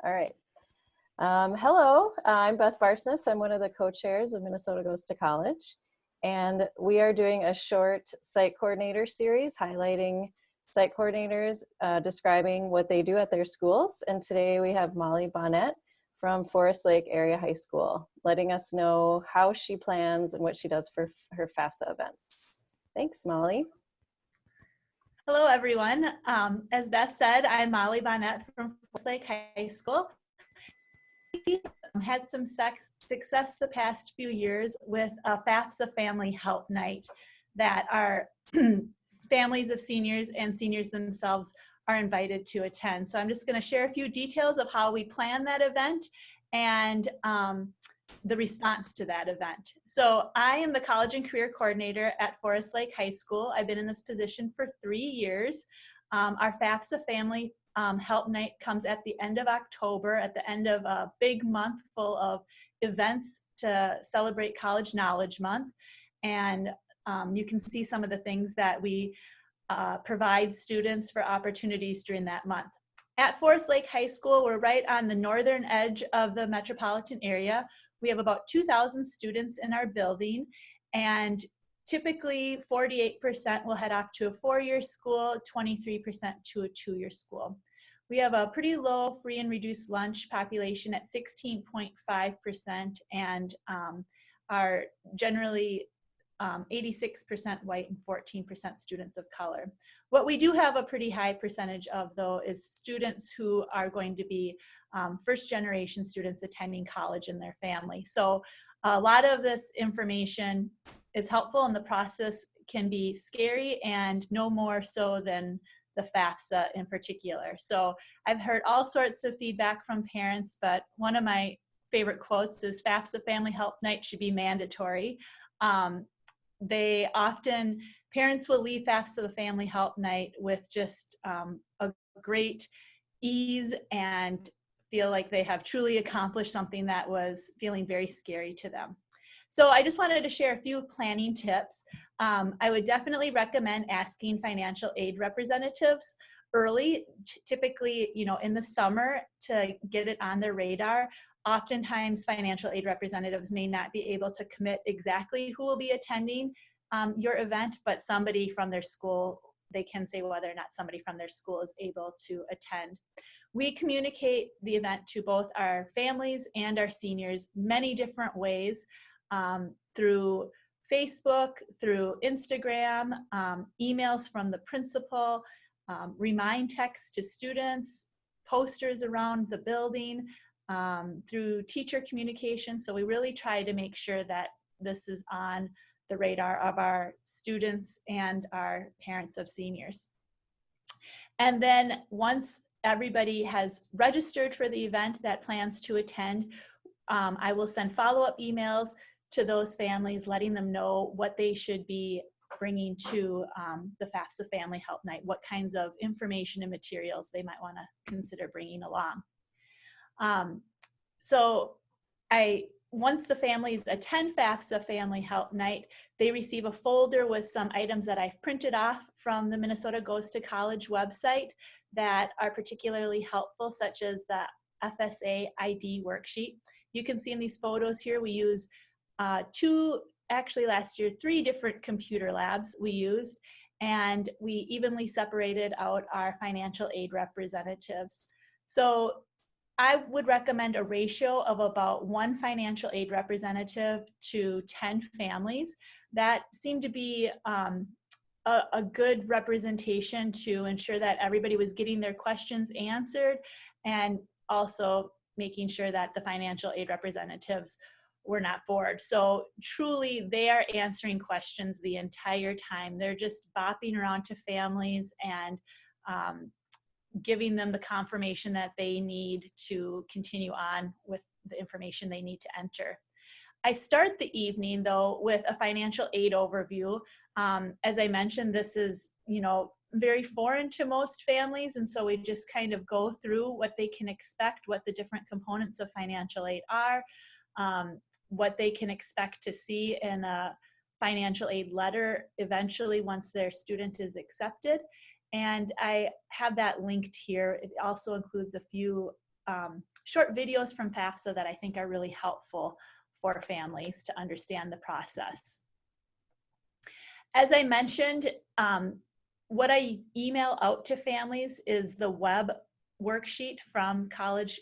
All right. Hello, I'm Beth Varsness. I'm one of the co-chairs of Minnesota Goes to College. And we are doing a short site coordinator series highlighting site coordinators describing what they do at their schools. And today we have Molly Bonnett from Forest Lake Area High School, letting us know how she plans and what she does for her Fafsa events. Thanks, Molly. Hello, everyone. As Beth said, I'm Molly Bonnett from Forest Lake High School. We had some success the past few years with a Fafsa Family Help Night that our families of seniors and seniors themselves are invited to attend. So I'm just going to share a few details of how we plan that event and the response to that event. So I am the College and Career Coordinator at Forest Lake High School. I've been in this position for 3 years. Our Fafsa Family Help Night comes at the end of October, at the end of a big month full of events to celebrate College Knowledge Month. And you can see some of the things that we provide students for opportunities during that month. At Forest Lake High School, we're right on the northern edge of the metropolitan area. We have about 2,000 students in our building, and typically 48% will head off to a 4-year school, 23% to a 2-year school. We have a pretty low free and reduced lunch population at 16.5% and are generally 86% white and 14% students of color. What we do have a pretty high percentage of, though, is students who are going to be first-generation students attending college in their family. So a lot of this information is helpful, and the process can be scary and no more so than the FAFSA in particular. So I've heard all sorts of feedback from parents, but one of my favorite quotes is FAFSA Family Help Night should be mandatory. Parents will leave FAFSA Family Help Night with just a great ease and feel like they have truly accomplished something that was feeling very scary to them. So I just wanted to share a few planning tips. I would definitely recommend asking financial aid representatives early, typically, in the summer, to get it on their radar. Oftentimes, financial aid representatives may not be able to commit exactly who will be attending your event, but somebody from their school, they can say whether or not somebody from their school is able to attend. We communicate the event to both our families and our seniors many different ways, through Facebook, through Instagram, emails from the principal, remind texts to students, posters around the building, through teacher communication. So we really try to make sure that this is on the radar of our students and our parents of seniors. And then once everybody has registered for the event that plans to attend, I will send follow-up emails to those families, letting them know what they should be bringing to the FAFSA Family Help Night, what kinds of information and materials they might want to consider bringing along. Once the families attend FAFSA Family Help Night, they receive a folder with some items that I've printed off from the Minnesota Goes to College website that are particularly helpful, such as the FSA ID worksheet. You can see in these photos here, we use last year, 3 different computer labs we used, and we evenly separated out our financial aid representatives. So I would recommend a ratio of about 1 financial aid representative to 10 families. That seemed to be a good representation to ensure that everybody was getting their questions answered, and also making sure that the financial aid representatives were not bored. So truly, they are answering questions the entire time. They're just bopping around to families and giving them the confirmation that they need to continue on with the information they need to enter. I start the evening, though, with a financial aid overview. As I mentioned, this is, very foreign to most families, and so we just kind of go through what they can expect, what the different components of financial aid are, what they can expect to see in a financial aid letter eventually once their student is accepted. And I have that linked here. It also includes a few short videos from Fafsa that I think are really helpful for families to understand the process. As I mentioned, what I email out to families is the web worksheet from college,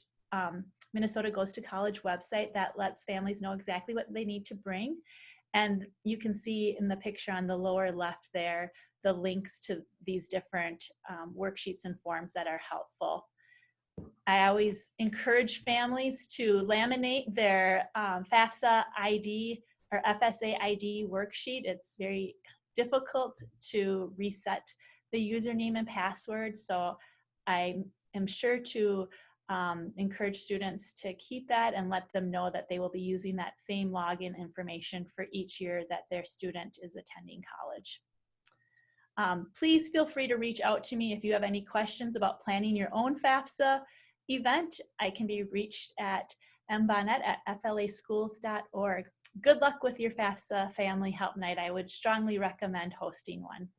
Minnesota Goes to College website that lets families know exactly what they need to bring. And you can see in the picture on the lower left there, the links to these different worksheets and forms that are helpful. I always encourage families to laminate their FAFSA ID or FSA ID worksheet. It's very difficult to reset the username and password, so I am sure to encourage students to keep that and let them know that they will be using that same login information for each year that their student is attending college. Please feel free to reach out to me if you have any questions about planning your own FAFSA event. I can be reached at mbonnett@flaschools.org. Good luck with your FAFSA Family Help Night. I would strongly recommend hosting one.